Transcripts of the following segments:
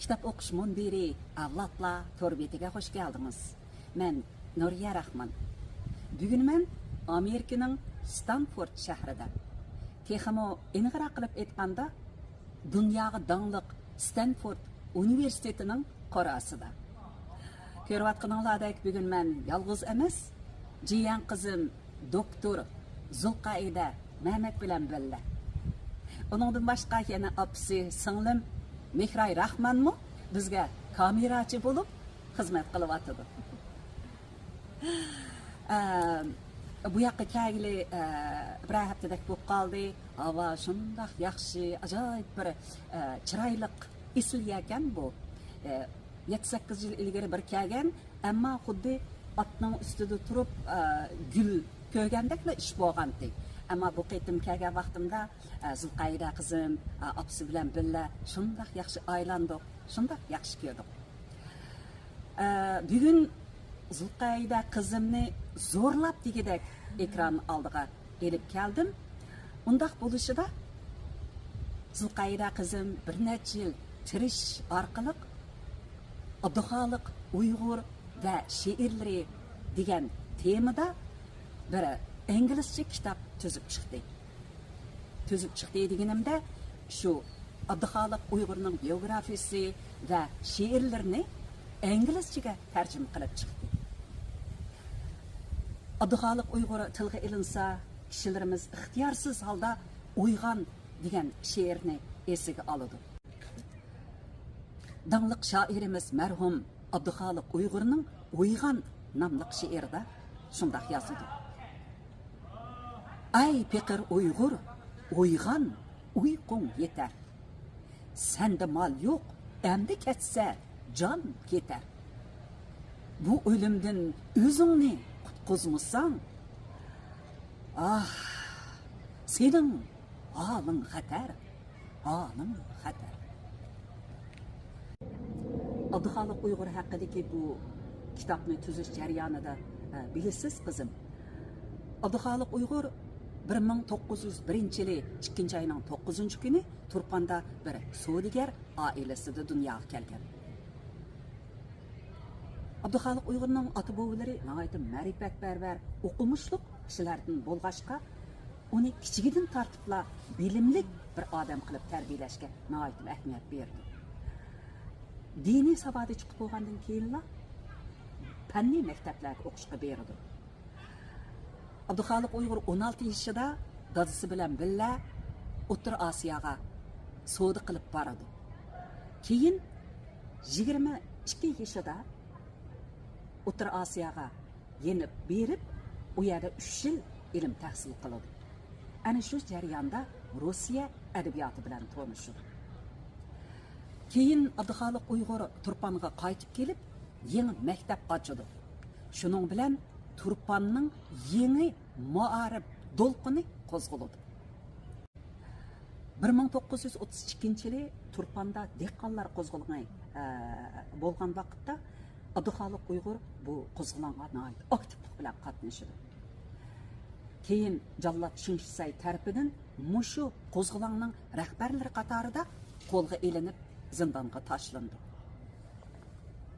Kitap o'qish munbiri avlodlar to'rbetiga xush keldingiz. Men Nuriya Rahman. Bugun men Amerikaning Stanford shahrida, texmo aniqroq qilib aytganda, dunyoga dangliq Stanford universitetining qorasida. Ko'rayotganinglardek bugun men yolg'iz emas, jiyan qizim doktor Zulqaida Mehmet bilan birga. Onundan boshqa yana opsi singlim Mehray Rahmanmi bizga kamerachi bo'lib xizmat qilyapti. Bu yoqqa kelgili bir haftadek bo'lib qoldi. Havo shundoq yaxshi, ajoyib bir chiroyli isl ekan bu. 7-8 yil ilgari bir kelgan, ammo xuddi otning ustida turib gul ko'rgandekla ish bo'lgandi. Ammo bu qitim kelgan vaqtimda Zulqayda qizim opsi bilan birga shundoq yaxshi aylandik, shundoq yaxshi ko'rdik. Bugun Zulqayda qizimni zo'rlab degidek ekran oldiga elib keldim. Undaq bo'lishida Zulqayda qizim bir necha yil tirish orqali Abduxoliq Uyg'ur va she'rlari degan temada bir inglizcha kitob tuzib chiqdi. Tuzib chiqdi deganimda shu Abduxoliq Uyg'urning biografiyasi va she'rlarini inglizchaga tarjima qilib chiqdi. Abduxoliq Uyg'ur tilga ilinsa, kishilarimiz ixtiyorsiz holda uyg'on degan she'rni esiga oladi. Dangliq shoirimiz marhum Abduxoliq Uyg'urning Uyg'on nomli she'rida shunday yozdi. Ay peqir Uyg'ur, uyg'on, uyqung yetar. Senda mal yo'q, endi ketsa jon ketar. Bu o'limdan o'zingni qutqizmasang, sening holing xatar, holing xatar. Abduxoliq Uyg'ur haqidagi bu kitobni tuzish jarayonida bilasiz qizim. Abduxoliq Uyg'ur 1901-yili 2 ayning 9-kuni Turpanda bir savdogar oilasida dunyoga kelgan. Abduxoliq Uyg'urning ota-bobolari nihoyat ma'rifatparvar, o'qimishli kishilardan bo'lg'ashqa, uni kichigidan tortibla bilimli bir odam qilib tarbiyalashga nihoyat ahamiyat berdi. Diniy savodi chiqib bo'lgandan keyin fanniy maktablarga o'qishga berdi. Abduxoliq Uyg'ur 16 yoshida dadasi bilan birga O'rta Osiyoga savdo qilib boradi. Keyin 22 yoshida O'rta Osiyoga yenib berib, u yerda 3 yil ilm tahsil qiladi. Ana shu jarayonda Rossiya adabiyoti bilan tanishdi. Keyin Abduxoliq Uyg'ur Turpanga qaytib kelib, yangi maktab ochdi. Shuning bilan Turpanning yangi muarif to'lqini qo'zg'aldi. 1932-yili Turpanda dehqonlar qo'zg'algani bo'lgan vaqtda Abduxoliq Uyg'ur bu qo'zg'alonga aktivlik bilan qatnashdi. Keyin Jallod Shinshay tarafidan mushu qo'zg'alonning rahbarlari qatorida qo'lga ilinib zindonga tashlandi.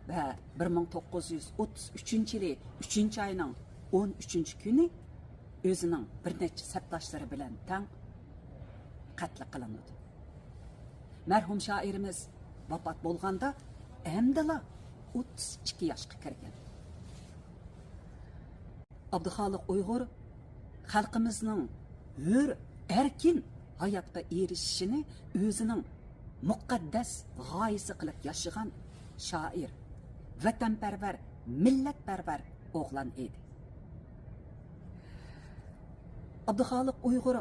Va 1933-yili 3-ayning 13-kuni o'zining bir necha sabdoshlari bilan tang qatl qilindi. Marhum shoirimiz vafot bo'lganda hamdala 32 yoshga kirgan. Abduxoliq Uyg'ur xalqimizning hur, erkin hayotga erishishini o'zining muqaddas g'oyasi qilib yashagan shoir, vatanparvar, millatparvar o'g'lon edi. Abduxoliq Uyg'ur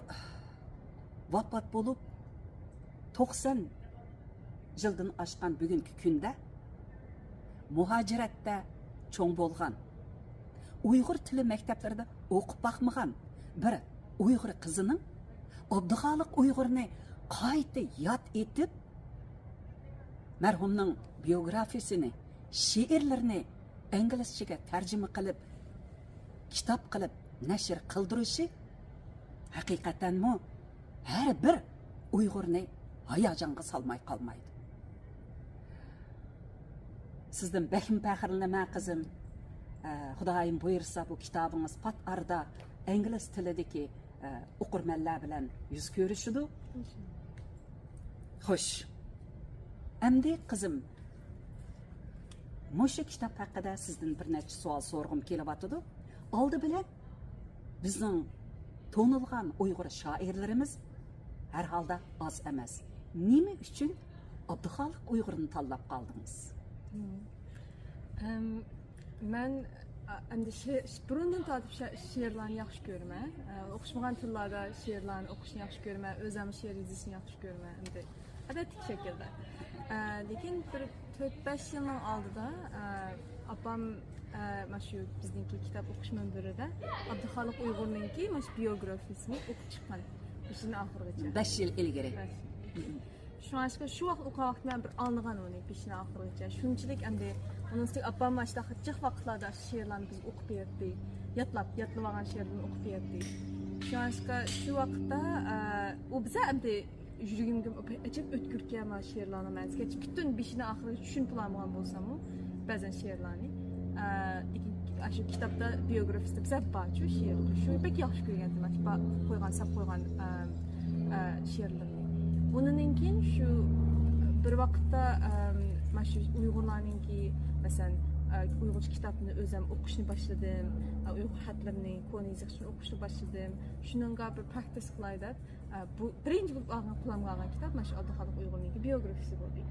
vafot bo'lib 90 yildan oshgan bugungi kunda muhojiratda cho'ng bo'lgan, Uyg'ur tili maktablarida o'qib baqmagan bir Uyg'ur qizining Abduxoliq Uyg'urni qayta yod etib, marhumning biografiyasini, she'rlarini inglizchaga tarjima qilib, kitob qilib nashr qildirishi haqiqatanmi har bir Uyg'urni hayajonga solmay qolmaydi. sizden bekim pəxirlənmə qızım. Xudoyim buyursa bu kitabınız pat arada İngiliz tilideki oqurmanlar bilan yüz görüşüdü. Xoş. Endi qızım, Moşu kitap hakkında sizden bir neçe sual sorğum kelyaptydy. Aldı bilen bizning tonulgan Uyghur şairlerimiz her halda az emas. Nima uchun Abduxoliq Uyg'urni tanlab qaldingiz? Men endi burundan tortib she'rlarni yaxshi ko'raman. O'qishmagan tillarda she'rlarni o'qishni yaxshi ko'raman, o'zim she'r yozishni yaxshi ko'raman. Endi odatli shaklda. Lekin bir 4-5 yilning oldida opam mana shu bizningki kitob o'qish munbirida Abduxoliq Uyg'urningki mana shu biografiyasini o'qib chiqqan. Ishini oxirigacha. 5 yil ilgari. Şu an şu vaqt o'qigan vaqtdan bir anlagan uni ishini oxirigacha. Shunchalik endi onun üstü opam mana shu jiq vaqtlarda she'rlarni biz o'qib berdi. Yatlab olgan she'rlarni o'qib berdi. Şu an şu vaqtda u biza endi yuragimga achib o'tkirgan she'rlarni men butun beshini oxiriga tushunib olmagan bo'lsam-u, ba'zan she'rlarni shu kitobda biografiyasida biza bor-ku she'r. Shu pek yaxshi ko'rgandim. Qo'ygan, sap qo'ygan she'rlarni. Bundan keyin şu bir vaqtda mana shu Uyg'urlarningki masalan Uyg'urcha kitobni o'zim o'qishni boshladim. Uyg'ur xatlarini, ko'nizishni o'qishni boshladim. Shuningga bir practice qilay deb bu birinchi bo'lib qo'llangan kitob mana shu Abduxoliq Uyg'urningki biografiyasi bo'ldi.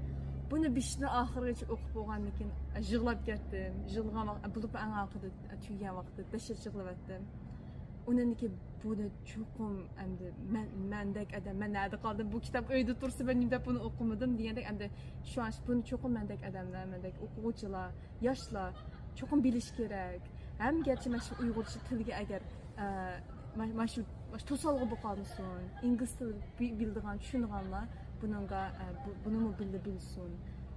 Buni bishni oxirigacha o'qib bo'lgandan keyin yig'lab ketdim. Yig'lagan vaqt bo'lib eng oxirida tugagan vaqtda dahshat yig'lavatdim. Undanki buni cho'qim endi mendek adam men nerede qoldim bu kitap uyda tursa ben deb buni o'qimadim degandek endi shu an buni cho'qim mendek odamlar mendek o'quvchilar yoshlar cho'qim bilish kerak ham garchi mana shu uyg'urcha tilga agar mana shu to'solg'i bo'lib qolmasin ingliz tili bildigan tushunganlar buni bilsin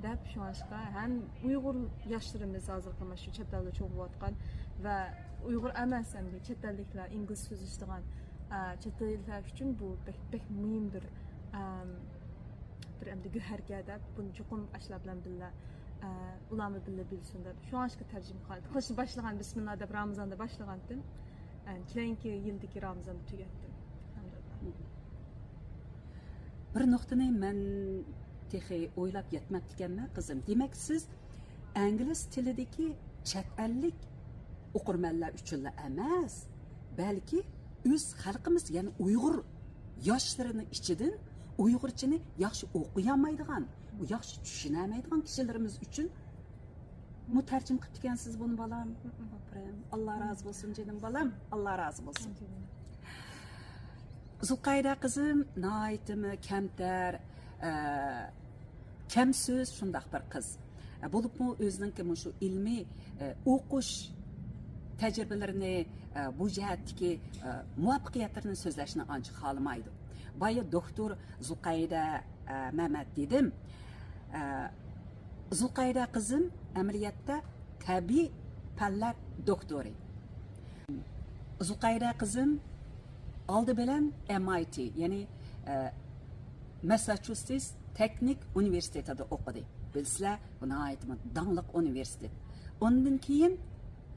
deb shu anqa ham uyg'ur yoshlarimiz hozirgi mana shu chet elda cho'g'layotgan va Uyghur emas endi chet elliklar ingliz so'zlashadigan chet elliklar uchun bu pek muhim bir endi guharga deb buni cho'qim ashlar bilan billa ularni billa bilsin deb shu ancha tarjima qilishni boshlagan bismillah deb Ramazonda boshlagandim. Keyingi yildagi Ramazonda tugatdim. Bir nuqtani men texi o'ylab yetmabdi ekanman qizim. Demak siz ingliz tilidagi chet ellik o'qirmanlar uchunla emas, balki o'z xalqimiz, ya'ni Uyg'ur yoshlarini ichidan Uyg'urchani yaxshi o'qiyamaydigan, yaxshi tushunolmaydigan kishilarimiz uchun mutarjim qilib ekansiz buni balam. Alloh razı bo'lsin jinim balam, Alloh razı bo'lsin. Zulqayda qizim noyitimi kamtar, kam so'z shundaq bir qiz. Bo'libmi o'zininki shu ilmiy o'qish tecrübelerini, bu cihetteki muvaffakiyetlerini sözleşini ancak xalamaydı. Bayı doktor Zulqayda Mehmet dedim. Zulqayda kızım ameliyatda tabi fanlar doktori. Zulqayda kızım aldı bilen MIT yani Massachusetts Teknik Üniversitesi'de okudu. Bilsizler buna ait danlık üniversite. Ondan keyin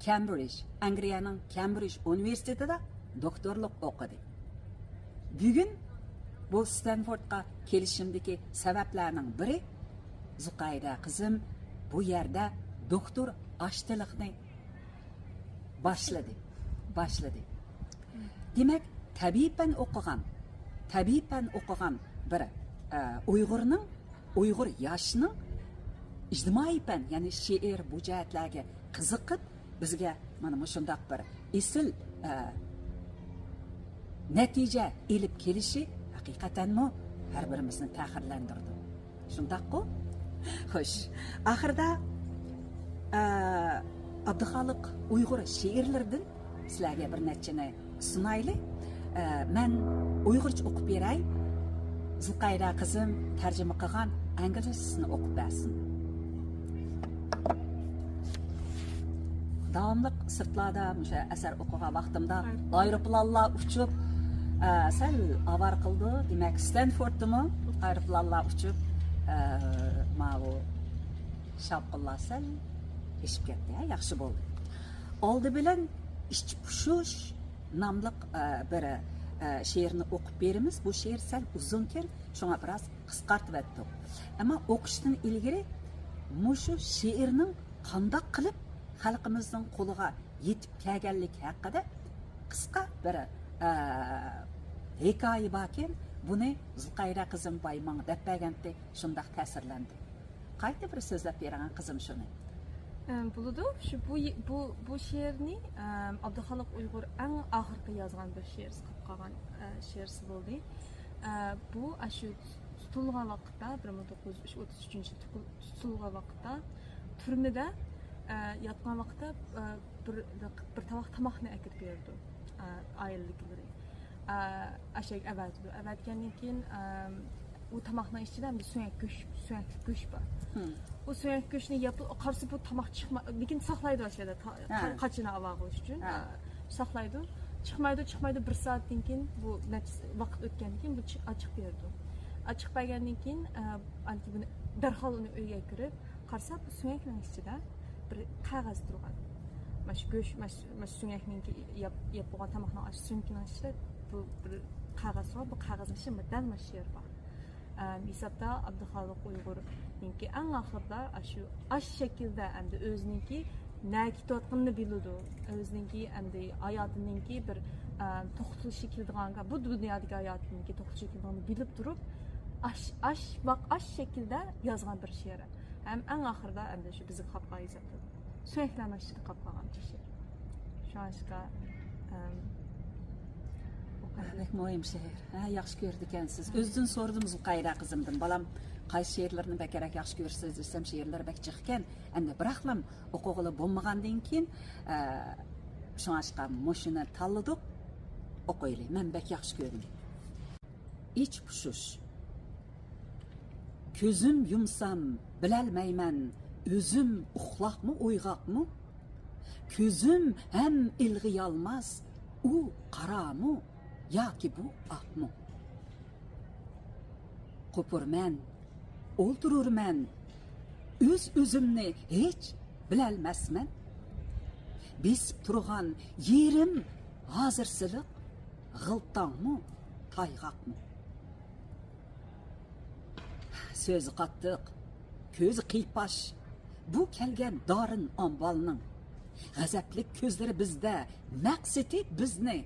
Cambridge, Angliyaning Cambridge Üniversitesi'de doktorluk okudu. Bugün bu Stanford'a kelishimdagi sabablarning biri Zulqayda kızım bu yerde doktor aşçılıkni başladı. Demek tabiiy o'qigan bir Uyg'ur yoshning ijtimoiy fan, ya'ni she'r bu jihatlarga qiziqib bizga mana shundoq bir esil natija elib kelishi haqiqatanmi har birimizni ta'xirlantirdi. Shundoq-ku? Xo'sh, oxirida Abduxoliq Uyg'ur she'rlaridan sizlarga bir nechani sunayli. Men Uyg'urcha o'qib beray. Zulqayda qizim tarjima qilgan inglizchasini o'qib bersin. Davamlıq sırtlarda əsər oxuğa vaxtımda aeroplanlar uçub sel avar qıldı. Demək Stanford'da mı aeroplanlar uçub o Şapqıllar sal eşib ketdi, yaxshi bo'ldi. Oldi bilan iç pushush nomli bir she'rni o'qib beramiz. Bu she'r sal uzunken, shunga biroz qisqartib etdik. Ammo o'qishdan ilgari mushu she'rning qanday qilib xalqimizning qo'liga yetib kelganligi haqida qisqa bir hikoya borken, buni Zulqayra qizim Baymon deb berganda shundoq ta'sirlandi. Qayta bir so'zlab beraman qizim shuni. Buludu. Şu bu şiirini Abdüxaliq Uyg'ur eng oxirgi yozgan bir şiir qilib qolgan şiirsi bo'ldi. Bu shu tutilgan vaqtda 1933 tutilgan vaqtda turmada yotgan vaqtda bir tabaq tomoqni akib berdi oilalari. Aşağı avvatgandan keyin u tomoqning ichida suyak go'sht bor. Bu suyak go'shtni yapib qarsa bu tomoq chiqma, lekin saqlaydi o'shada qachini avag'ish uchun saqlaydi. Chiqmaydi bir soatdan keyin bu vaqt o'tgandan keyin bu ochiq berdi. Ochiq bergandan keyin buni darhol uni uyga kirib qarsa bu suyakning ichida bir qog'oz turgan. Mana shu go'sht, mana shu suyakning yeb bo'lgan tomoqning suyakning ichida bu bir qog'oz bor. Bu qog'ozning ichida dalma she'r bor. Hesapda Abdüxaliq Uyg'urninki eng oxirida shu shaklda endi o'zininki nima ketayotganini biladi. O'zininki endi hayotininki bir to'xtalishi keladigan, bu dunyodagi hayotininki to'xtalishi keladiganini bilib turib, shaklda yozgan bir she'r. Ham eng oxirida endi shu bizni qolgan hesapda. Suyaklarning ichida qolgan bir she'r. Shu ashqa Pek muhim she'r. Yaxshi ko'rdi ekansiz. O'zidan so'radim Zulqayra qizimdan. Balam qaysi she'rlarni bakarak yaxshi ko'rsiz desam, she'rlar bak chiqqan. Endi biroqlam o'qig'ili bo'lmagandan keyin shunga mushuni tanladik. O'qiylik. Men bak yaxshi ko'rdim. İç pushush. Ko'zim yumsam bilolmayman, o'zim uxloqmi, o'yg'oqmi? Ko'zim ham ilg'iyolmas, u qarami yoki bu oqmi? Qo'purman, o'ldirurman, o'zimni hech bilolmasman. Besib turgan yerim hozir g'iltonmi, tayg'oqmi? So'zi qattiq, ko'zi qiypash, bu kelgan dorin ombolning g'azablik ko'zlari bizda, maqsadi bizni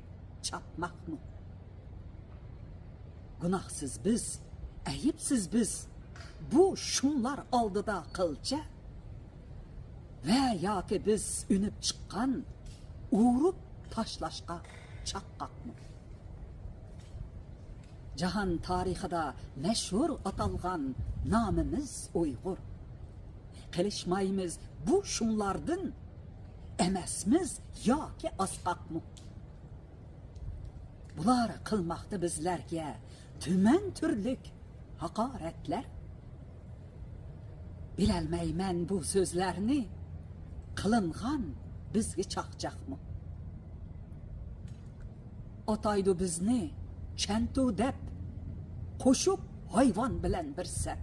chapmoqmi? Gunohsiz biz, ayibsiz biz, bu shunlar oldida qilcha va yoki biz unib chiqqan urib tashlashga chaqqaqmi? Jahon tarixida mashhur atalgan nomimiz Uyg'ur. Qilishmaymiz bu shunlardan emasmiz yoki asqaqmi? Bular qilmoqda bizlarga tuman turlik haqoratlar. Bilolmayman bu so'zlarni qilingan bizga chaqchaqmi? Otaydi bizni chantu deb qo'shib hayvon bilan bir sap.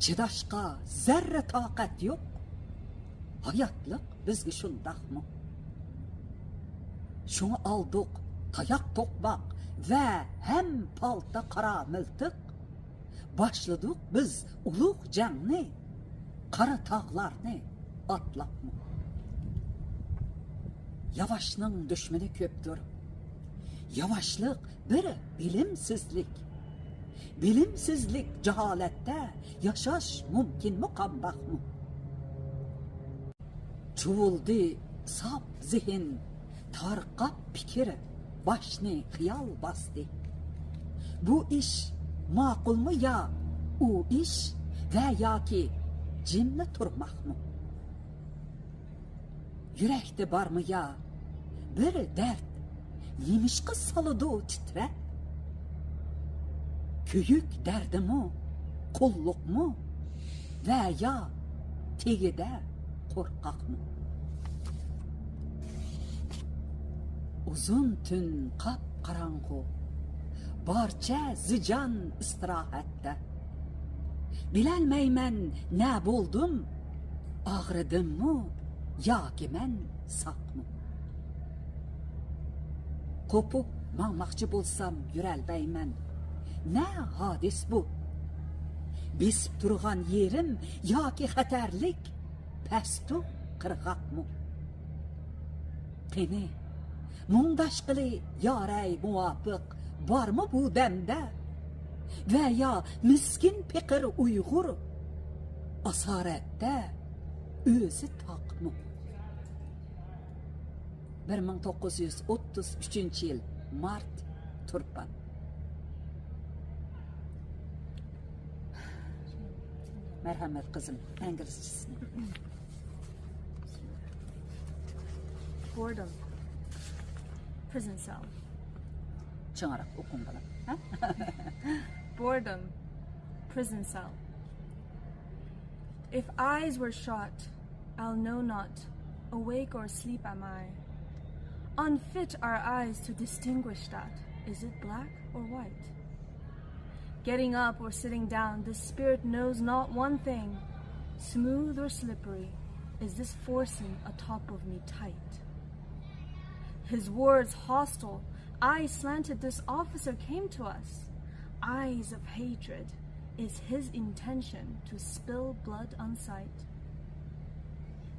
Chidashqa zarra toqat yo'q. Hayotliq bizga shundaqmi? Shuni oldik tayoq to'qmoq va ham palta qora miltiq. Boshladik biz ulug' jangni, qora tog'larni otlabmi? Yavaşning dushmani ko'pdir. Yavaşlik bir bilimsizlik. Bilimsizlik jaholatda yashash mumkinmi, qandoqmi? Chuvuldi sop zihin, tarqab fikr, boshni xiyol bosdi. Bu ish ma'qulmi yo u ish va yoki jimni turmoqmi? Yurakda bormi yo bir dard, nemishqa soladi titrab? Kuyuk dardimi, qulluqmi va yo tegida qo'rqoqmi? Uzun tun qap qarong'u, barcha zijon istirohatda. Biləlməymen nə boldum, ağrıdım mı, yoki mən saqmı? Qopup mağmaqçı bolsam yürəlbəymen, nə hadis bu? Bisib turğan yerim, yoki xətərlik, pəstu qırğaqmı? Qeni, mundaş qılı yaray muvafiq, barmı bu dəmdə? Və ya miskin piqir Uyğur, asarətdə özü taqmı? 1933 yıl Mart Turpan. Merhamet kızım, İngilizcesini. Boredom. Prison cell. Çağırarak okun bana. Ha? Boredom. Prison cell. If eyes were shot, I'll know not, awake or asleep am I. Unfit are eyes to distinguish that. Is it black or white? Getting up or sitting down, the spirit knows not one thing. Smooth or slippery, is this forcing atop of me tight? His words hostile, eyes slanted, this officer came to us. Eyes of hatred, is his intention to spill blood on sight?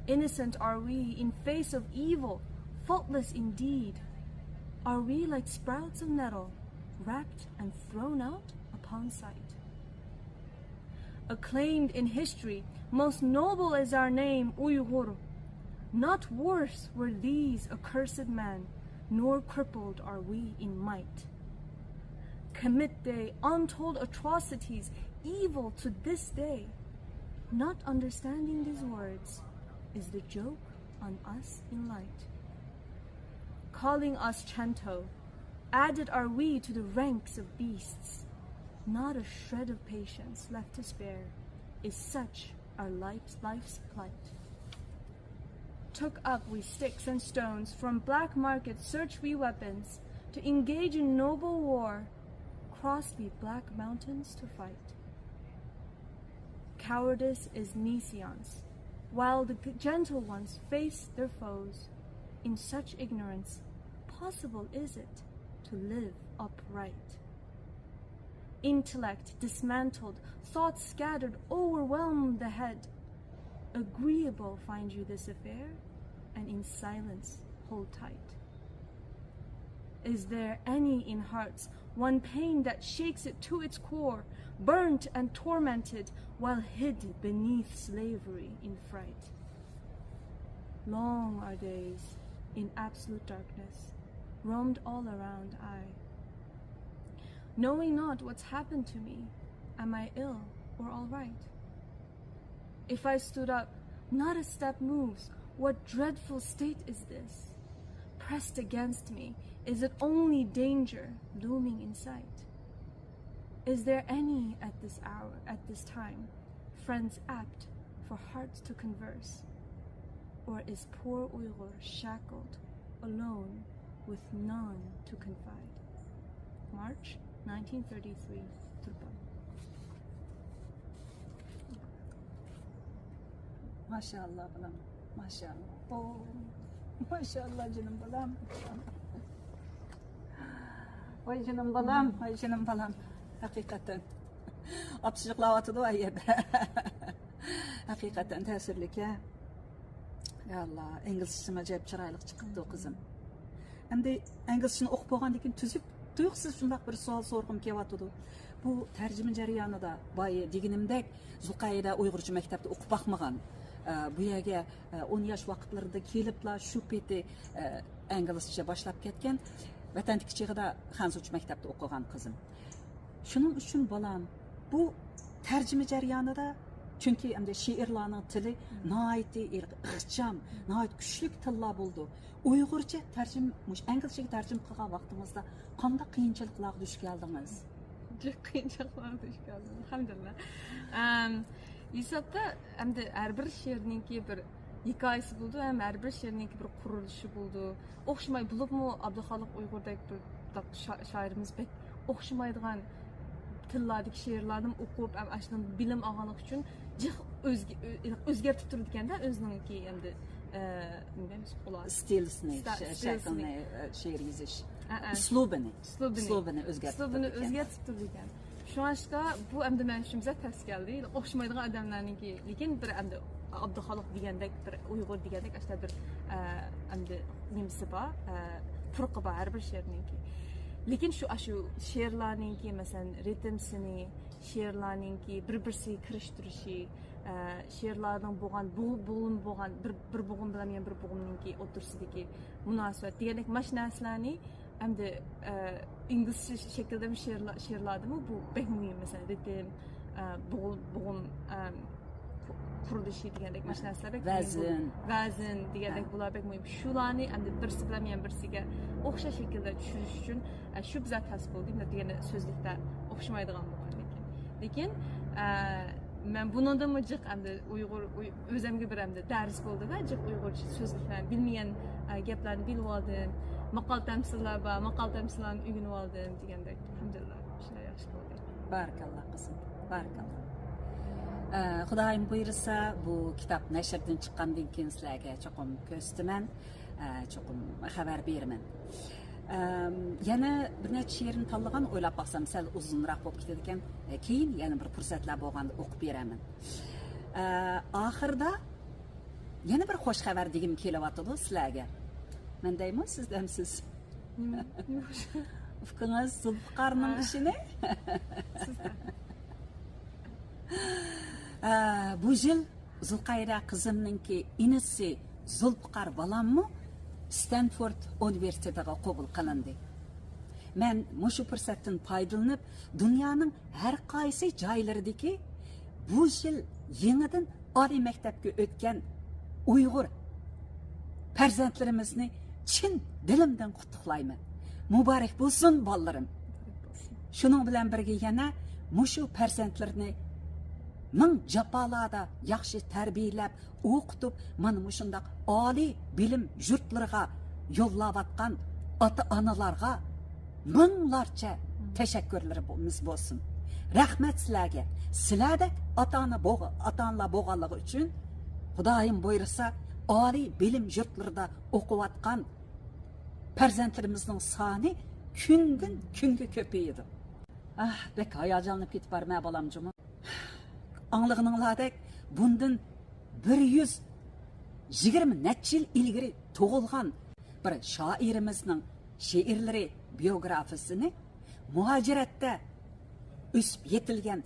Innocent are we in face of evil, faultless indeed. Are we like sprouts of nettle, wrapped and thrown out upon sight? Acclaimed in history, most noble is our name, Uyghur. Not worse were these accursed men, nor crippled are we in might. Commit they untold atrocities, evil to this day. Not understanding these words is the joke on us in light. Calling us Chanto, added are we to the ranks of beasts. Not a shred of patience left to spare, is such our life's plight. Took up we sticks and stones, from black market search we weapons, to engage in noble war, crossed we black mountains to fight. Cowardice is Nision's, while the gentle ones face their foes. In such ignorance, possible is it to live upright? Intellect dismantled, thoughts scattered, overwhelmed the head. Agreeable find you this affair, and in silence hold tight. Is there any in hearts one pain that shakes it to its core, burnt and tormented while hid beneath slavery in fright? Long are days in absolute darkness, roamed all around I, knowing not what's happened to me. Am I ill or all right? If I stood up, not a step moves. What dreadful state is this? Pressed against me, is it only danger looming in sight? Is there any at this hour, at this time, friends apt for hearts to converse? Or is poor Uyghur shackled, alone, with none to confide? March 1933, Turpan. Maşallah balam, maşallah. Oo, maşallah canım balam. Vay canım balam, vay canım balam. Hakikaten. Apsızlıklavatı o yerde. Hakikaten tesirlik ya. Ya Allah, İngilizcesine acayip çıraylık çıktı o kızım. Hem de İngilizcesini okup oğandan keyin tüzüp, tuyuqsiz şundaq bir sual sorgum kelyapti. Bu tercüme jarayonida boya deganimdek Zuqayda Uyg'urcha maktabda o'qib baqmagan. Bu yerga 10 yosh vaqtlarida kelibla shu peti inglizcha boshlab ketgan. Vatandagi chig'ida Xanzuch maktabda o'qigan qizim. Shuning uchun balam bu tercüme jarayonida chunki endi she'rlarning tili nihoyatda ixcham, nihoyat kuchli tillar bo'ldi. Uyg'urcha tarjima, inglizchaga tarjima qilgan vaqtimizda qanday qiyinchiliklarga duch keldingiz? Çok qiyinchiliklarga duch keldim, alhamdulillah. Yusufda endi har bir she'rninki bir hikoyasi bo'ldi, ham har bir she'rninki bir qurilishi bo'ldi. O'xshamay bo'libmi Abduxoliq Uyg'urdek bir shoirimiz pek o'xshamaydigan tillardagi she'rlarni o'qib, ashuni bilim olganlik uchun jiq o'zgartib turdi ekanda o'zininki endi nima deymiz ular stilini, shaklini, she'r yozish, uslubini o'zgartib turdi ekan. Şu anşda bu endi men uchun bizga ters keldi. O'xshamaydigan odamlarningki, lekin bir endi Abduxoliq degandek, bir Uyg'ur degandek ashta bir endi nimasi bor, turqi bor har bir she'rningki. Lekin shu she'rlarningki, masalan, ritmsini, she'rlarningki bir-birsiga kirishtirishi, she'rlarning bo'lgan bo'lgan bir bo'g'im bilan bir bo'g'imningki o'tirsidagi munosabat degandek mash narsalarni endi inglizcha shaklda she'rlardimi bu bek muhim, masalan, ritm, bo'g'im qurilishi degandek mash narsalar vazn degandek bular bek muhim. Shularni endi birisi bilan birisiga o'xshash shaklda tushirish uchun shu bizga tasbih bo'ldi degani so'zlikda o'xshamaydigan bo'lgan lekin men bundan jiq endi Uyg'ur o'zimga bir endi dars bo'ldi va jiq Uyg'urcha so'zliklarni bilmagan gaplarni bilib oldim. Maqol tamsillar bor, maqol tamsillarni o'rganib oldim degandek. Alhamdulillah, shunday yaxshi bo'ldi. Barakalloh qizim, barakalloh. Xudoyim buyursa, bu kitob nashrdan chiqqandan keyin sizlarga cho'qim ko'rsataman, cho'qim xabar beraman. Yana bir necha she'rni tanlagan o'ylab baxsam sal uzunroq bo'lib ketadi ekan, keyin yana bir fursatlar bo'lganda o'qib beraman. Oxirida yana bir xo'sh xabar degim kelyapti sizlarga. Men deyman, siz demsiz. Ufqingiz Zulfiqarning ishini. Bu yil Zulqayra qizimninki inisi Zulfiqar bolammi Stanford universitetiga qabul qilindi. Men mushu fursatdan foydalanib, dunyoning har qaysi joylaridagi bu yil yangidan oliy maktabga o'tgan Uyg'ur farzandlarimizni chin dilimdan qutlaqlayman. Muborak bo'lsin bolalarim. Shuning bilan birga yana mushu farzandlarni ming jafolarda yaxshi tarbiyalab, o'qitib, mana shunday oliy bilim yurtlariga yo'llayotgan ota-onalarga minglarcha tashakkurlarimiz bo'lsin. Rahmat sizlarga. Sizlardek ota-onalar bo'lganligi uchun Xudoyim buyursa, oliy bilim yurtlarida o'qiyotgan farzandlarimizning soni kundan kunga ko'payadi. Bek hayajonlanib ketib borma bolamjim. Anlığınızlardek bundan 120 necha yil ilgari tug'ilgan bir shoirimizning she'rlari biografiyasini muhojiratda o'sib yetilgan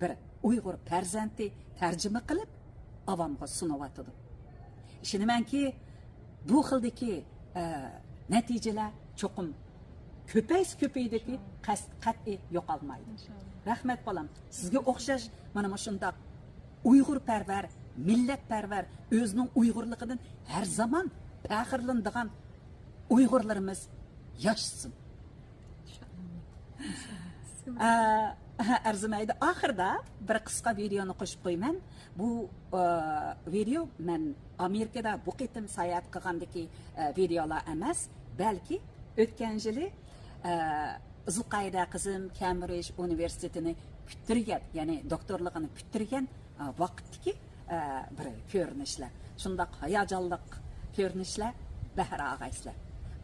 bir Uyg'ur farzandi tarjima qilib avomga sunyapti. Ishonamanki, bu xildagi natijalar cho'qim ko'paydiki, qat'iy yo'qolmaydi. Rahmat bolam, sizga o'xshash mana shunday Uyg'urparvar, millatparvar, o'zining Uyg'urligidan har zaman faxrlanadigan Uyg'urlarimiz yashsin. Arzimaydi. Oxirida bir qisqa videoni qo'shib qo'yman. Bu video men Amerikada bu qitim sayohat qilgandagi videolar emas, balki o'tgan yili Zulqayra qizim Cambridge universitetini bitirgan, ya'ni doktorligini bitirgan vaqtdagi bir ko'rinishlar. Shunday hayajonli ko'rinishlar bahra og'aysizlar.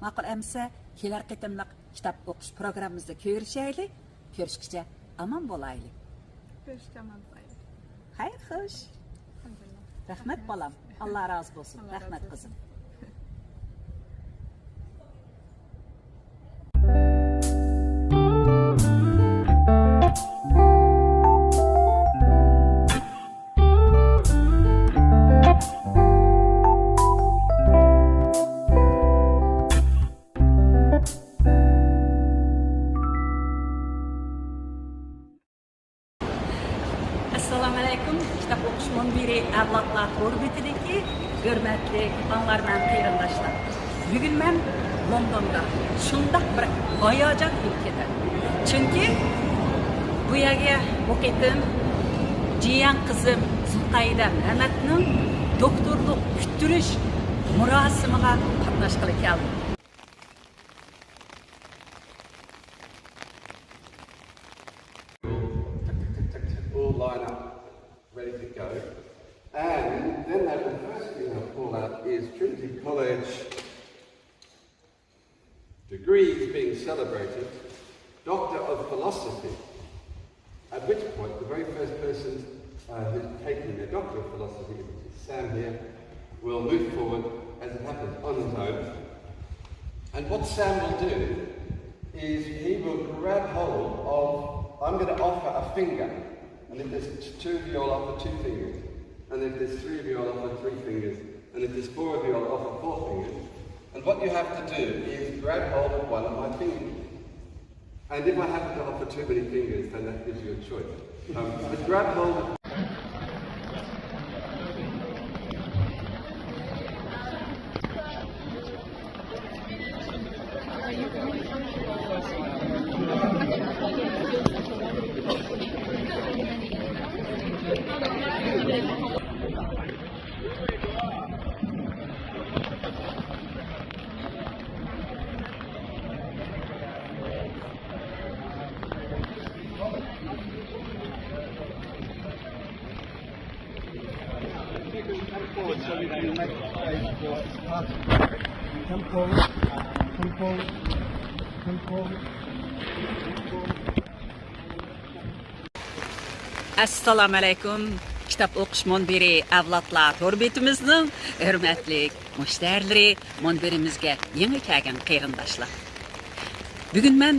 Ma'qul amsa kelar qitimliq kitob o'qish programmamizda ko'rishaylik. Ko'rishguncha aman bo'laylik. Ko'rishga aman bo'laylik. Xayr, xush. Alhamdulillah. Rahmat bolam. Alloh rozi bo'lsin. Rahmat qizim. Assalomu alaykum. Kitob o'qish munbiri avlodlar hurmatidagi hurmatli onlardan qarindoshlar. Bugun men Londonda shunday bir hayajon bo'lib ketadi. Chunki bu yerga bu qitim jiyan qizim Zulqayra Mamatning doktorlik kutirish murosimiga qatnashgili keldim. And then the first thing I'll pull out is Trinity College degrees being celebrated, Doctor of Philosophy, at which point the very first person who's taking their Doctor of Philosophy, which is Sam here, will move forward, as it happens, on his own. And what Sam will do is he will grab hold of, I'm going to offer a finger, and if there's 2 of you, I'll offer 2 fingers, and if there's 3 of you, I'll offer 3 fingers, and if there's 4 of you, I'll offer 4 fingers. And what you have to do is grab hold of one of my fingers. And if I happen to offer too many fingers, then that gives you a choice. But grab hold of Come forward. Come forward. Come forward. Assalomu alaykum. Kitap o'qish munbiri avlodlar to'rbetimizning hurmatli mushtarlari, munbirimizga yangi kelgan qarindoshlar. Bugun men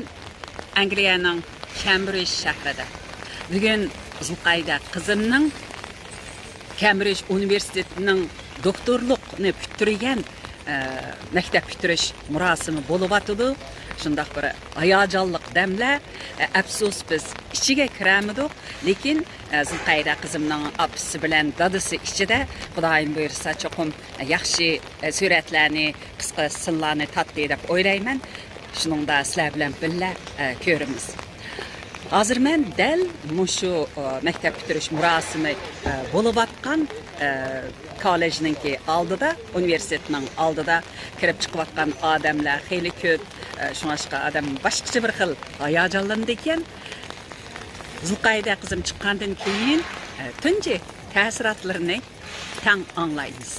Angliyaning Cambridge shahrida. Bugun Zulqayda qizimning Cambridge universitetining doktorlikni bitirgan maktab bitirish murosimi bo'lib o'tdi. Shundaq bir hayajonliq damlar. Afsus biz ichiga kiramidik, lekin Zulqayda qizimning opisi bilan dadisi ichida Xudoyim buyursa cho'qim yaxshi suratlarni, qisqa sillarni tatdi deb o'ylayman. Shuningda sizlar bilan birga ko'ramiz. Hozir men dal mushu maktab bitirish murosimi bo'lib o'tgan kollejninki oldida, universitetning oldida kirib chiqayotgan odamlar xeyli ko'p. Shunga odam boshqacha bir xil hayajonlandi ekan. Zulqayda qizim chiqqandan keyin tunji ta'sirotlarini tang anglaymiz.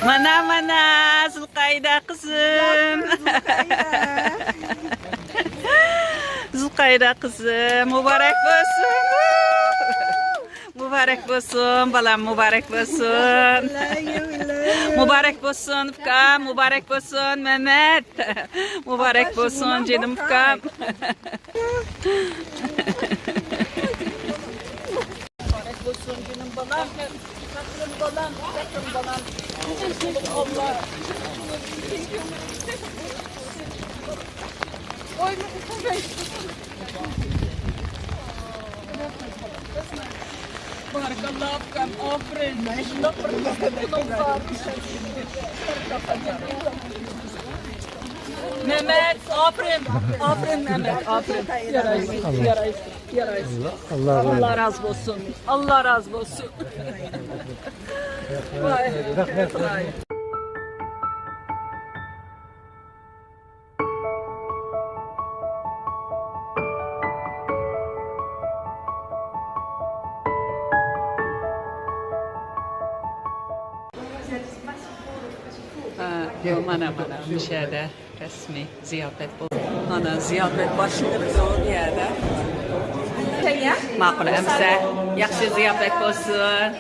Mana Zulqayda qizim. Zulqayda qizim, muborak bo'lsin. Muborak bo'lsin, balam muborak bo'lsin. Muborak bo'lsin ukam, muborak bo'lsin Mehmet. Muborak bo'lsin jenim ukam. Muborak bo'lsin jenim balam. Tatlım balam, tatlım balam. Allah. Oy, barakallah ukam, aferin. Mehmet, aferin. Aferin Mehmet, aferin. Yarayız. Allah razı olsun. Allah razı olsun. Vay. Mana müşahede resmi ziyafet bu. Ana ziyafet başlandı o yerde. Ma'qul amsa. Yaxshi ziyafet bo'lsin.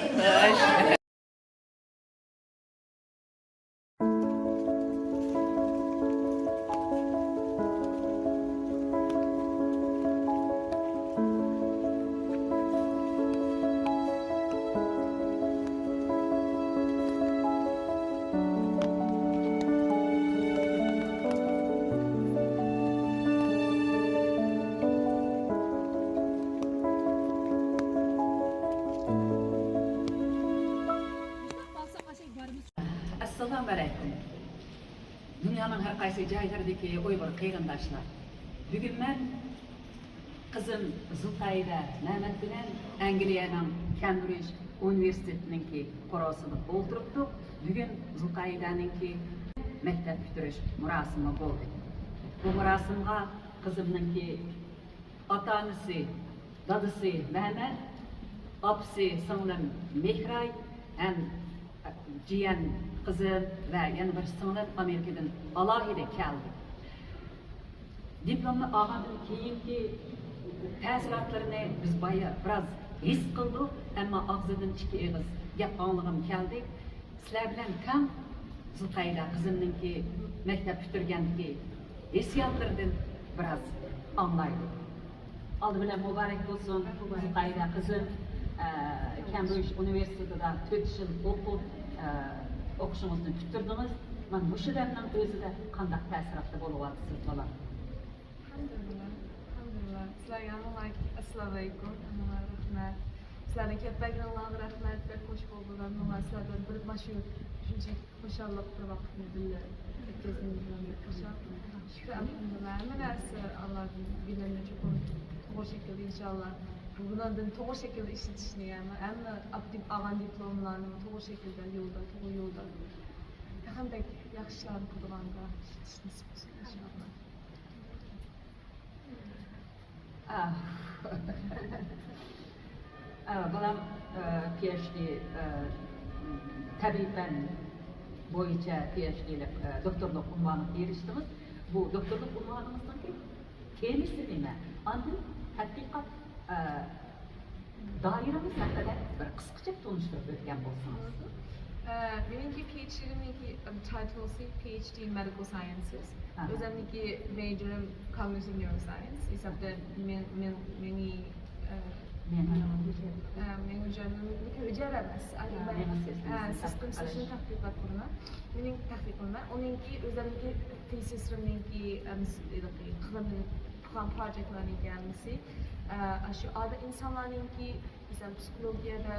Assalomu alaykum. Dunyoning har qaysi joylaridagi Uyg'ur qarindoshlar. Bugun men qizim Zulqayda Mehmet bilan Angliyaning Cambridge universitetiningki qurosida o'tiribdik. Bugun Zulqaydaninki maktab bitirish murosimi bo'ldi. Bu murosimga qizimninki ota-onasi, dadasi Mehmet, opasi singlim Mehray ham jiyan qizim ve yana bir singlim Amerikadan alohida keldi. Diplomni olgandan keyingi ta'sirotlarini biz biraz his qildik, ammo og'zidan ikki og'iz gap anglag'im keldi. Sizlar bilan kam Zulqayda qizimninki maktab bitirgandagi hissiyotlardan biraz anglaydi. Aldı bilan muborak bo'lsin Zulqayda qizim Cambridge Üniversitesi'de 4 yıl o'qib o'qishimizni bitirdingiz. Men shu damning o'zida qanday ta'sirotda bo'lyapsiz bolam? Alhamdulillah. Sizlarga ham assalomu alaykum. Rahmat. Sizlarning kattaliginglarga rahmat. Xush bo'ldinglar. Men sizlardan bir shu shuncha xushallik bir vaqtni birga o'tkazganingizga xursandman. Shukr alhamdulillah. Mana Allohning bilimini chuqur to'g'ri shaklda inshaalloh bundan to'g'ri shaklda ishlatishni hamma olgan diplomlarni to'g'ri shaklda to'g'ri yo'lda qanday yaxshi ishlarni qilganda ishlatishni inshaalloh. Balam PhD tabiiy fan bo'yicha PhD'lik doktorlik unvoniga erişdiniz. Bu doktorlik unvonimizning temisi nima? Andın tadqiqot dairemiz haqida bir qisqacha tanishtirib o'tgan bo'lsangiz. Benimki PhD'imki title'si PhD in Medical Sciences. Özümdeki majorim Cognitive Neuroscience. Hesapta meni hücremiz. Sistem sesini tahqiqat qilman. Mening tahqiqimda onunki özümdeki tesisrimninki qilgan proyektlarning gelmesi. Şu adı insanlarınki mesela psikolojiyada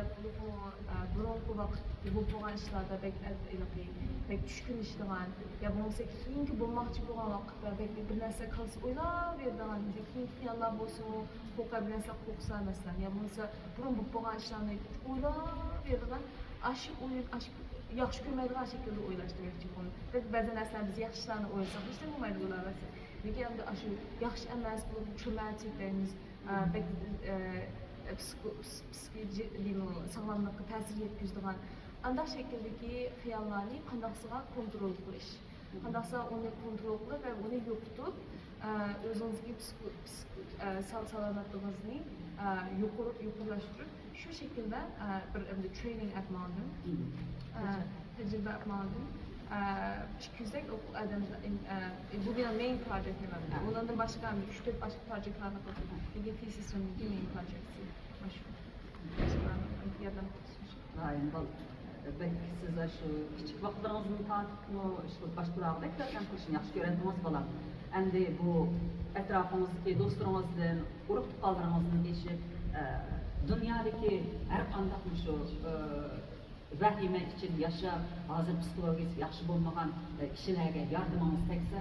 burunqi vaqt bu bo'lgan ishlarda bek tushkun ishlagan ya bo'lmasa keyingi bo'lmoqchi bo'lgan vaqtda bir narsa qilsa o'ylab beradigan keyin xiyollar bo'lsin qo'rqa bir narsa qo'rqsa masalan ya bo'lmasa burun bo'lgan ishlarni o'ylab beradigan shu yaxshi ko'rmaydigan shaklda o'ylash demakchi buni ba'zi narsalar biz yaxshi ishlarni o'ylasak hech nima bo'lmaydi bular lekin shu yaxshi emas bu traumatik deymiz sağlamlıkka ta'sir yetkazadigan anday shakldagi xayollarni qandaqsiga kontrol qilish qandaqsa uni kontrol qilib va uni yo'qotib o'zingizga salomatligingizni yuqorlashtirib shu shaklda bir training atmandim tajriba atmandim 200'dek bu benim main projectim. Bundan başka 3-4 başka projeler var. Peki tesisinin main projecti. Yardım Aynen bal. Belki size şu küçük vaxtlarınızın tatipini işte başkalarına beklerken kışın yaxşı görendiniz falan. Endi bu etrafınızdaki dostlarınızdan, uruq tuqqanlarınızdan geçip dünyadaki her qandaq şu vahime için yaşa, hazır psikologisi yaxşı bo'lmagan kishilarga yordamimiz tegsa,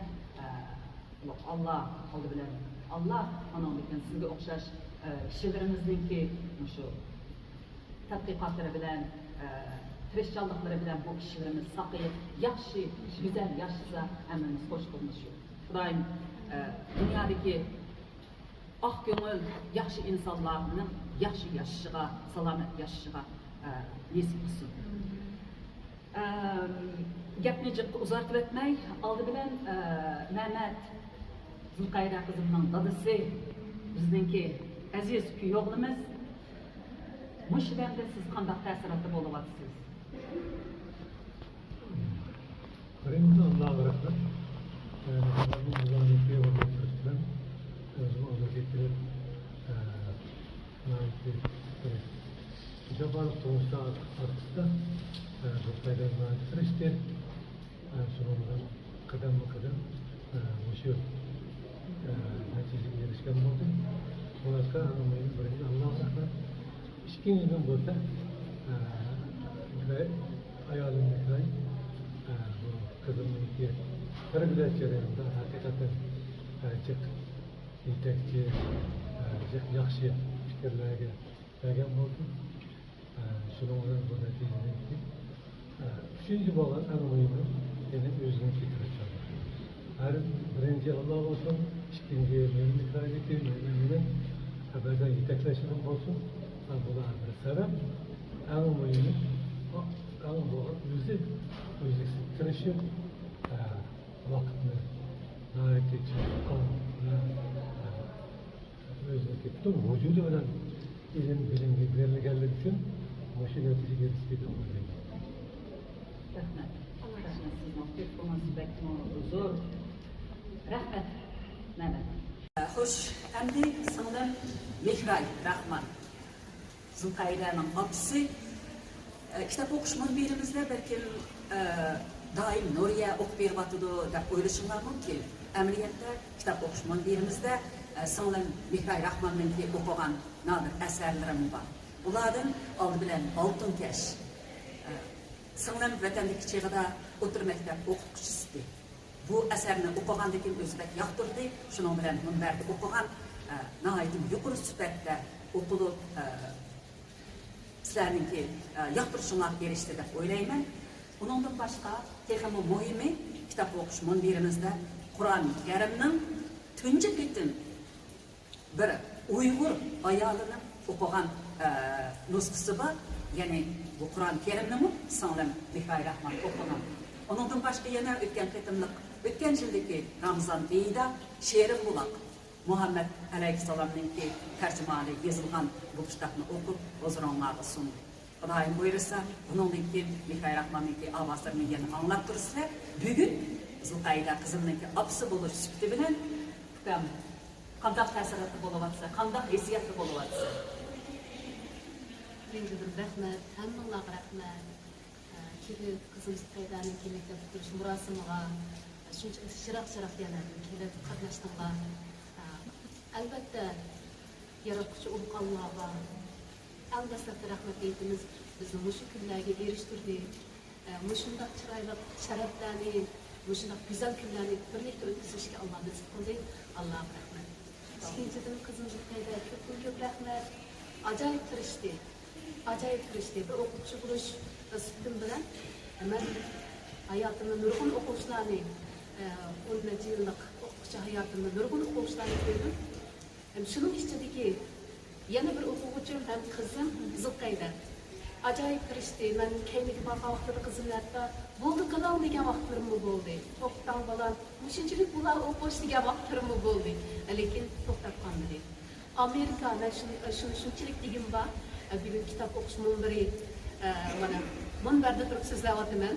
Allah oldi bilan Allah onun bilan sizga o'xshash kishilarimizningki shu tadqiqotlari bilan tirishchanliklari bilan bu kishilarimiz saqiyib, yaxshi, go'zal yashasa hammamiz xush qilamiz shu. Xudoyim dunyodagi oq ko'ngil yaxshi insonlarning yaxshi yashashiga, salomat yashashiga nasib qilsin. gapni jiqqa uzartib o'tmay, oldi bilan Mehmet Zulqayda qizimning dadasi bizningki aziz kuyovimiz mush damda siz qanday ta'sirotda bo'lyapsiz? Birinchi Allohga rahmat. Bizlarning kuyovimiz özüm onu getirip Japan sonuçta artıkta Zulqayda işte sonunda kadem şu neticeye erişken oldu. Sonrasında anlamayın birinci Allah'a rahmet. İkinci gün burada ve hayalimdeki bu kızımın ki Karabilet jarayonida hakikaten çok yetakchi, yaxshi fikrlarga bergan bo'ldim. Shuning bilan bu natijadan keyin uchinchi bo'lgan eng muhimi yana o'zini keltirishadi. Har birinchi Alloh bo'lsin, ikkinchi meni qaraydi, meni abadan yetaklashim bo'lsin. Bular bir sabab. Eng muhimi eng bo'lgan o'zi tirishib vaqtni nihayatda chiqqan o'zidagi butun vujudi bilan ilm bilimga berilganligi uchun mana shu natijaga erishdi deb o'ylayman. Rahmat. Sizning fikringiz bekmi zo'r. Rahmat. Mehmet. Xo'sh, endi singlim Mehray Rahman Zulqaydaning opasi kitob o'qish munbirimizda balkim daim Nuriye o'qib beryapti deb o'ylashinglar mumkin. Amaliyotda kitob o'qish munbirimizda singlim Mehray Rahmanning o'qigan nadir asarlarim bor. Ulardan oldi bilan Oltin Kash. Singlim vatandagi chig'ida o'tir maktab o'qituvchisi. Bu asarni o'qigandan keyin o'zbek yoqtirdi. Shuning bilan munbarda o'qigan nihoyatda yuqori sifatda o'qilib sizlarninki yoqtirishinglarga erishdi deb o'ylayman. Bundan başqa texmi muhimi kitob o'qish munbirimizda Qur'oni Karimning tunji qitim bir Uyg'ur ayolining o'qigan nusxasi bor. Ya'ni bu Qur'oni Karimni singlim Mehray Rahman o'qigan. Ondan başqa yana o'tgan yildagi Ramazon oyida Sherim Buloq Muhammad alayhissalomning tarjimali yozilgan bu kitobni o'qib o'zinglarga sundi. Xudoyim buyursa, bundan keyin Mehray Rahmanning ovozlarini yana anglab turibsizlar. Bugun Zulqayda qizimning opasi bo'lish sifati bilan qanday ta'sirotda bo'lyapsiz, qanday hissiyotda bo'lyapsiz? Birinchidan rahmat, hammalarga rahmat. Kelib qizim Zulqaydaning maktab bitirish murosimiga shuncha shiraq yana kelib qatnashdinglar. Albatta yaratuvchi Allohga Albatta rahmat aytamiz. Bizni mushu kunlarga erishtirdi. Mushundaq chiroyli sharaflarni, mushundaq go'zal kunlarni birlikda o'tkazishga Alloh nasib qildi. Allohga rahmat. Ikkinchidan qizim Zulqayda ko'p rahmat. Ajoyib tirishdi. Bir o'quvchi bo'lish nasibim bilan men hayotimda nurg'un o'quvchilarni 10 yillik o'quvchi hayotimda nurg'un o'quvchilarni ko'rdim. Shuning ichidagi yana bir o'quvchim ham qizim Zulqayda. Ajoyib tirishdi. Men keyingi vaqtda qizimlarda bo'ldi qilol degan vaqtlarim bo'ldi. To'xtam bilan shunchalik bular o'qish degan vaqtlarim bo'ldi. Lekin to'xtab qolmadi. Amerika shunchalik degim bor. Bugun kitob o'qish munbiri mana munbarda turib so'zlayapman.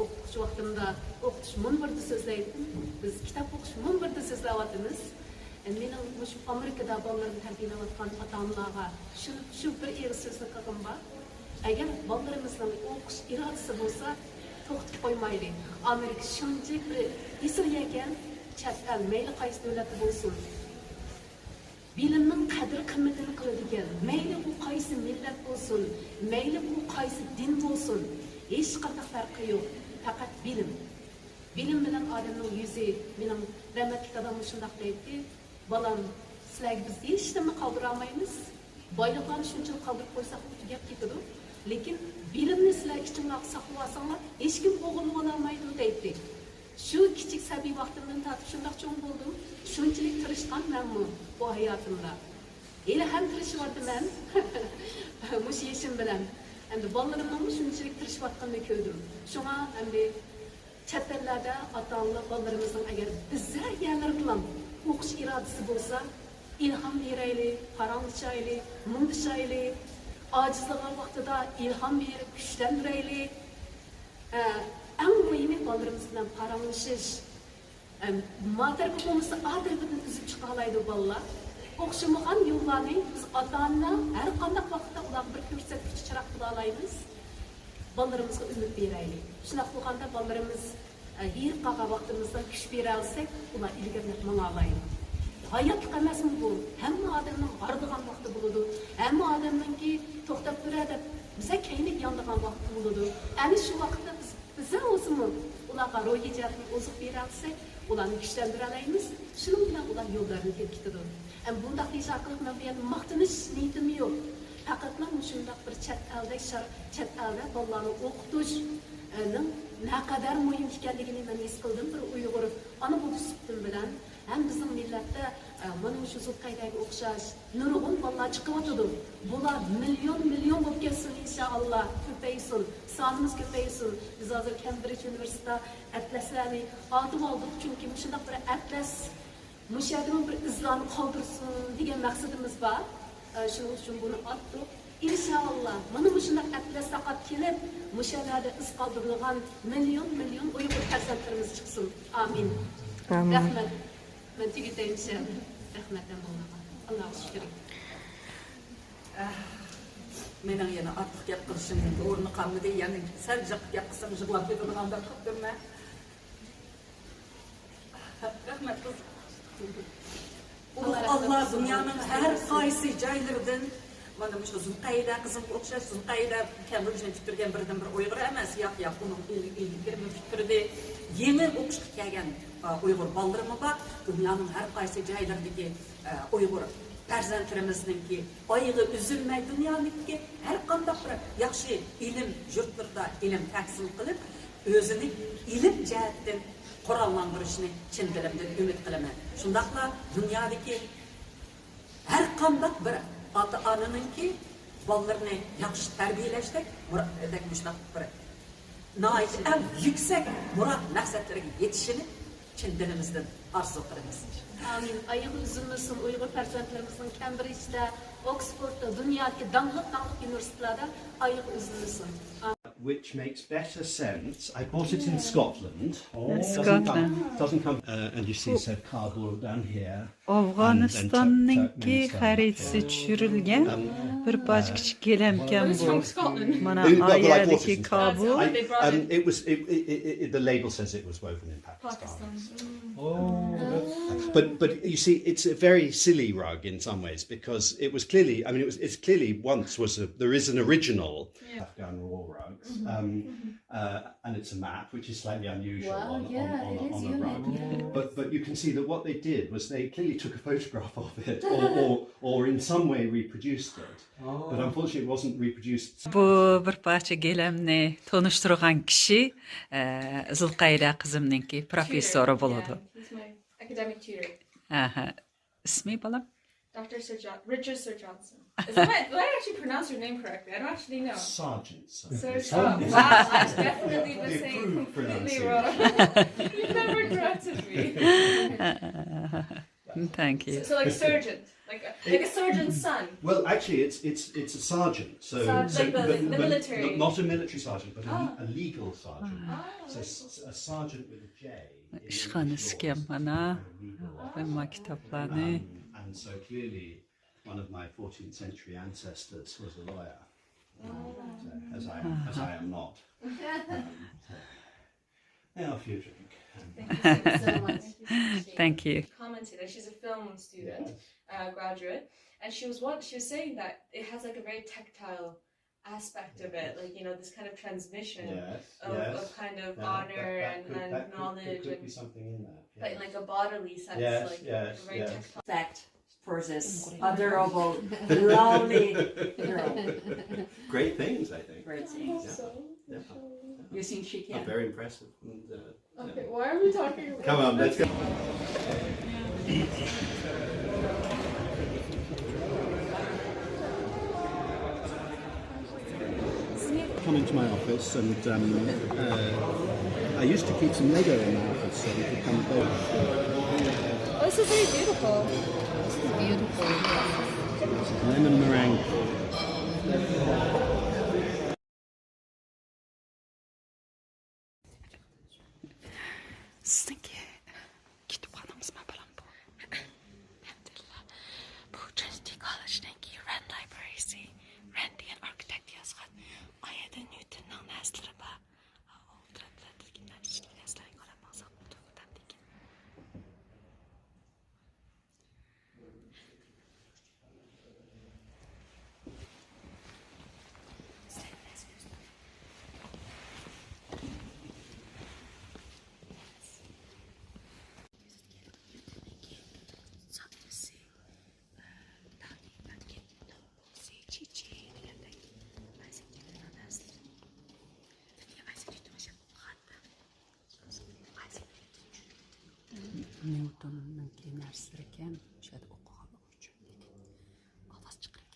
O'qish vaqtimda o'qitish munbarda so'zlaydim. Biz kitob o'qish munbarda so'zlayapmiz. Mening mush Amerikada bolalarni tarbiyalayotgan ota-onalarga shu bir er so'zni qilgim bor. Agar bolalarimizning o'qish irodasi bo'lsa, to'xtab qo'ymaydi. Amerika shuncha bir isr ekan, chet el mayli qaysi davlatda bo'lsin. Bilimning qadr-qimmatini qiladigan, mayli u qaysi millat bo'lsin, mayli u qaysi din bo'lsin, hech qanday farqi yo'q. Faqat bilim. Bilim bilan odamning yuzi, mening rahmatli dadam shunday deydi. Balam, sizlarga biz hech nima qoldira olmaymiz. Boyliqlarni shunchalik qoldirib qo'ysak, gap ketadi. Lekin bilimni sizlar ichingizda saqlab olsanglar, hech kim o'g'irlab ola olmaydi deydi. Shu kichik sabiy vaqtimdan tortib shunday cho'ng bo'ldim. Shunchalik tirishqanmanmi bu hayotimda. Hali ham tirishyapman. Mush yeshim bilan. Endi bolalarimning shunchalik tirishayotganini ko'rdim. Shunga endi chet ellarda ota-onalar bolalarımızın eğer bizler yerler bilan o'qish irodasi bo'lsa, ilhom beraylik, paranglashaylik, mundashaylik, ojizlagan vaqtida ilhom berib kuchlantiraylik. Eng muhimi bolalarimiz bilan paranglashish. Matarbi bo'lmasa adalbatdan uzib chiqa oladi bolalar. O'xshamagan yo'llarni biz ota-ona har qanday vaqtda ularga bir ko'rsatuvchi chiroq qila olamiz. Bolalarımızga ümit beraylik. Shunday qilganda bolalarimiz yer qolgan vaqtimizda kuch bera olsak, ular ilgirlab mana oladi. Hayotlik emasmi bu? Hamma odamning boradigan vaqti bo'ladi. Hamma odamningki to'xtab turadi. Bizga keynib yondigan vaqti bo'ladi. Ana shu vaqtda bizlar o'zimiz ularga ro'yi jihatni o'ziq bera olsak, ularni kuchlantira olamiz. Shuning bilan ular yo'llarini tepkitadi. Bundaq ishaqliqni bilan maqtanish niyatim yo'q. Faqatla shundoq bir chet elda bolalarni o'qitishning naqadar muhim ekanligini men his qildim. Bir Uyg'ur ana bu suhbatim bilan ham bizning millatda mana shu Zulqaydaga o'xshash nurg'un bolalar chiqyotdi. Bular million bo'lib ketsin inshaalloh, ko'paysin, sonimiz ko'paysin. Biz hozir Cambridge universitetida atlaslarni olib oldik, chunki shundoq bir atlas mushadimi bir izlarni qoldirsin degan maqsadimiz bor. Shuning uchun buni otdik. İnşallah mana shunday atlas saqat kelib, mushalarda iz qoldirilgan million Uyg'ur farzandlarimiz chiqsin. Amin. Rahmat. Men tugitayim sen. Rahmatdan bo'lmagan. Allohga shukr. Mening yana ortiq gap qilishim o'rni qolmadi. Ya'ni sal jiq gap qilsam yig'lab ketadiganda qildim-a. Rahmat. Allah dünyanın her qaysi joylaridan mana shu Zulqayda qizimga o'xshash Zulqayda Cambridge'ni bitirgan birdan bir Uyg'ur emas, yo'q, uning ilgirmi fikrida yeni o'qishga kelgan Uyg'ur bolalarimiz bor. Dunyoning har qaysi joylaridagi Uyg'ur farzandlarimizninki oyog'i uzilmay dunyoniki har qanday bir yaxshi ilm yurtlarda ilm tahsil qilib, o'zini ilm jihatdan qurollantirishni chin dilimdan umid qilaman. Shundaqla dunyodagi har qanday bir ota-onaninki bolalarni yaxshi tarbiyalashdak, muroddak mushlaq bir noit eng yuksak murod maqsadlariga yetishini chin dilimizdan orzu qilamiz. Amin. Ayığı üzülmesin Uyghur farzandlarimizning Cambridge'da, Oxford'da, dünyadagi danglik üniversitelerde ayığı üzülmesin. Which makes better sense. I bought it in Scotland. Doesn't come. And you see, so Kabul down here. Afganistan'ınki haritası çürülgen bir parça küçük kelemken bu. Mana ayardaki Kabul. It was. The label says it was woven in Pakistan. But you see, it's a very silly rug in some ways because it was clearly. I mean, it's clearly once was there is an original Afghan war rug. And it's a map, which is slightly unusual on a rug. But you can see that what they did was they clearly took a photograph of it, or in some way reproduced it. But unfortunately, it wasn't reproduced. Bu bir parça gelemni tanıştırgan kişi Zulqayda kızımninki profesörü buludu. He's my academic tutor. Aha. İsmi balam? Dr. Richard Sir Johnson. Did I actually pronounce your name correctly? I don't actually know. Sergeant. Sir Johnson. Wow, I definitely was saying completely wrong. You never corrected me. Thank you. So like surgeon, like a surgeon's son. Well, actually, it's a sergeant. So, Like the military. Not a military sergeant, but a legal sergeant. So a sergeant with a J. İşxanaskem mana ve kitaplarını. And so clearly, one of my 14th century ancestors was a lawyer, as I am not. Now, if you drink. Thank you so much. Thank you. Commented that she's a film student, graduate, and she was saying that it has like a very tactile aspect of it, like this kind of transmission of kind of honor and knowledge. There could and be something in that. but in like a bodily sense, like very tactile. Fact for this adorable, lovely girl. Great things, I think. Great things. Yeah. You think she can? Very impressive. And, Okay, why are we talking about Come on, let's go. Come into my office, and I used to keep some Lego in my office so we could come and play. Oh, this is very beautiful. Beautiful. Lemon meringue. Sizniki kitobxonamiz bilan bu. Alhamdulillah. Bu Trinity College'dagi Rand Library'si. Rand degan arxitekt yozgan. Ayada Newtonning naslari bor. Newton'un narsalar ekan, o'shada o'qiganlik uchun ovoz chiqargan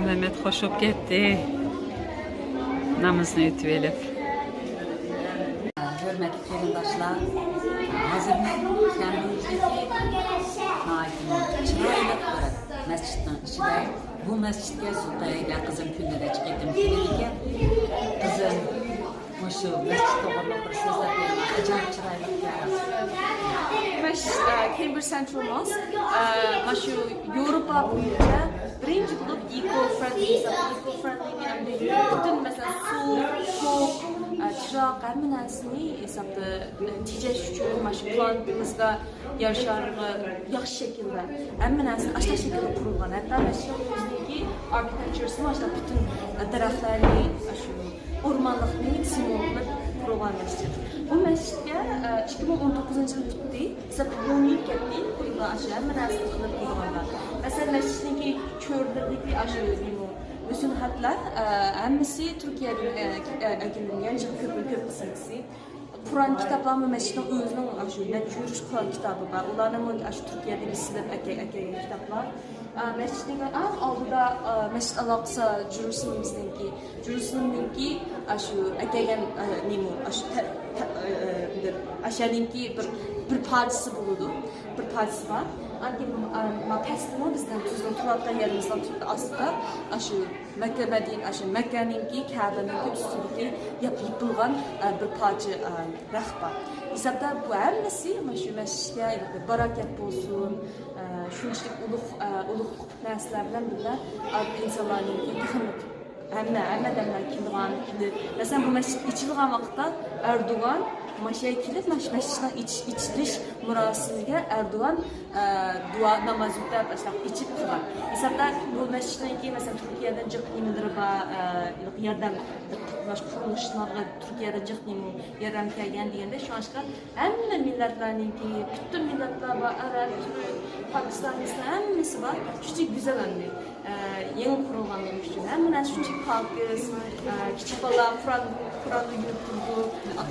Mehmet hoşup gitti. Namazını ütüp elip. Hürmetli qarindoshlar, hozir men Kambujdagi chiroyli bir masjidning ichida bu masjidga Zulqa'ga qizim kunida chiqib kelgan. Qizim shu masjid to'g'ri bir so'zlab beraman. Ajoyib chiroyli Cambridge Central Mosque mana shu Yevropa bo'yicha birinchi bo'lib eco-friendly butun masalan suv, to'q, chiroq hamma narsani hisobda tejash uchun mana shu plantimizga yarasharli yaxshi shaklda hamma narsa ashta shaklda qurilgan. Hatto masjidning o'zidagi architecturesi mana shu butun daraxtlarni shu o'rmonlikni simvollab qurilgan masjid. Bu masjidga 2019 yil bitdi. Hisob 10 yil ketdi. Quyida shu hamma narsani qilib qo'yganlar. Masalan, masjidniki cho'rlardagi shu usul xatlar hammasi Turkiyadan kelgan, ko'p qismisi. Qur'on kitoblarni masjidning o'zining shu yurish Qur'on kitobi bor. Ularning shu Turkiyadagi silib akagan kitoblar. Masjidning eng oldida Masjid Al-Aqsa Jerusalemniki shu akagan nima shu asharinki bir parçası bo'ladi. Bir parçası var. Anki pastmi bizdan tuzdan turadigan yerimizdan turibdi ostida shu Makka Madina shu Makkaninki Ka'baninki ustidagi yopilgan bir parcha raxt bor. Hisobda bu hammasi mana shu masjidga barakat bo'lsin, shunchalik ulug' narsalar bilan birga insonlarning hammadan kelib masalan bu masjid ichilgan vaqtda Erdo'g'an Maşaya kilip masjidning ichilish murosimiga Erdo'g'an duo namoz o'qib başlab ichib turgan. Hisobda bu masjidniki masalan Turkiyadan jiq nimadirba yordam qurilishlarga Turkiyadan jiq yordam kelgan deganda shu ashqa hamma millatlarningki butun millatlar va arab, turk, Pokistonliklar hammasi bor. Shuncha go'zal endi. Yangi qurilganligi uchun hamma narsa shuncha pokiz, kichik bolalar Qur'onni yurtdi,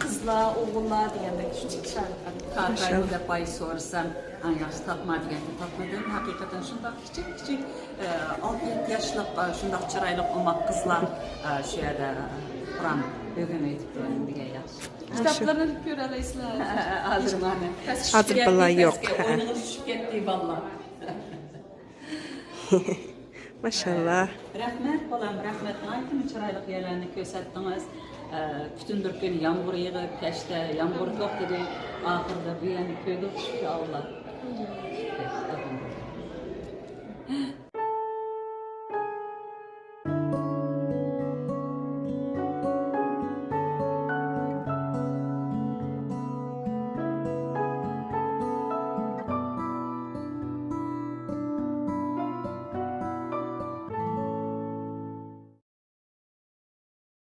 qizlar, o'g'illar deganda shuncha ishlar. Qarayda pay so'rasam, yaxshi topmadiganda topmadim. Haqiqatan shunday kichik 6-7 yoshli shunday chiroyli o'mak qizlar shu yerda Qur'on o'rganib degan yaxshi. Kitoblarni ko'ra olasizlar. Hozir mana. Hozir bala yo'q. Tushib ketdi bolalar. Maşallah. Rahmat bolam, rahmat. Aytdim chiroyli yerlarni ko'rsatdingiz. Bütün bir gün yağmur yağıp, peşte yağmur topladı. Ahırda bir yani köyde Allah.